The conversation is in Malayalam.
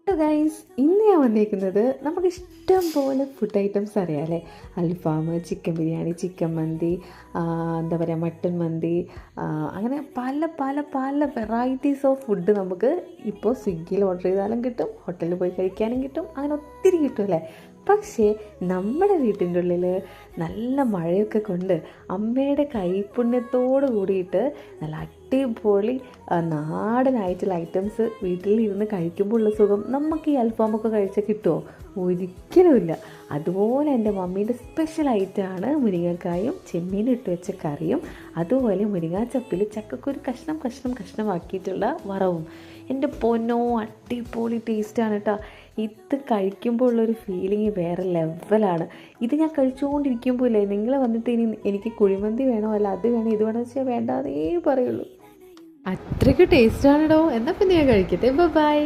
ഹലോ ഗൈസ്, ഇന്ന് ഞാൻ വന്നിരിക്കുന്നത് നമുക്ക് ഇഷ്ടം പോലെ ഫുഡ് ഐറ്റംസ് അറിയാമല്ലേ. അൽഫാം, ചിക്കൻ ബിരിയാണി, ചിക്കൻ മന്തി, എന്താ പറയുക, മട്ടൻ മന്തി, അങ്ങനെ പല പല പല വെറൈറ്റീസ് ഓഫ് ഫുഡ് നമുക്ക് ഇപ്പോൾ സ്വിഗ്ഗിയിൽ ഓർഡർ ചെയ്താലും കിട്ടും, ഹോട്ടലിൽ പോയി കഴിക്കാനും കിട്ടും, അങ്ങനെ ഒത്തിരി കിട്ടും അല്ലേ. പക്ഷേ നമ്മുടെ വീട്ടിൻ്റെ ഉള്ളിൽ നല്ല മഴയൊക്കെ കൊണ്ട് അമ്മയുടെ കൈപ്പുണ്യത്തോട് കൂടിയിട്ട് നല്ല അടിപൊളി നാടനായിട്ടുള്ള ഐറ്റംസ് വീട്ടിൽ ഇരുന്ന് കഴിക്കുമ്പോൾ ഉള്ള സുഖം നമുക്ക് ഈ അൽഫാമൊക്കെ കഴിച്ചാൽ കിട്ടുമോ? ഒരിക്കലുമില്ല. അതുപോലെ എൻ്റെ മമ്മീൻ്റെ സ്പെഷ്യൽ ഐറ്റമാണ് മുരിങ്ങക്കായും ചെമ്മീനും ഇട്ട് വെച്ച കറിയും, അതുപോലെ മുരിങ്ങാച്ചപ്പിൽ ചക്കക്കുരു കഷ്ണം കഷ്ണം കഷ്ണമാക്കിയിട്ടുള്ള വറവും. എൻ്റെ പൊന്നോ, അടിപൊളി ടേസ്റ്റാണ് കേട്ടോ. ഇത് കഴിക്കുമ്പോൾ ഉള്ളൊരു ഫീലിംഗ് വേറെ ലെവലാണ്. ഇത് ഞാൻ കഴിച്ചുകൊണ്ടിരിക്കുമ്പോൾ ഇല്ലേ, നിങ്ങൾ വന്നിട്ട് ഇനി എനിക്ക് കുഴിമന്തി വേണോ, അല്ല അത് വേണോ, ഇത് വേണോ വെച്ചാൽ വേണ്ടാതേ പറയുള്ളൂ. അത്രയ്ക്ക് ടേസ്റ്റാണെടോ. എന്നാൽ പിന്നെ ഞാൻ കഴിക്കട്ടെ. ബൈ.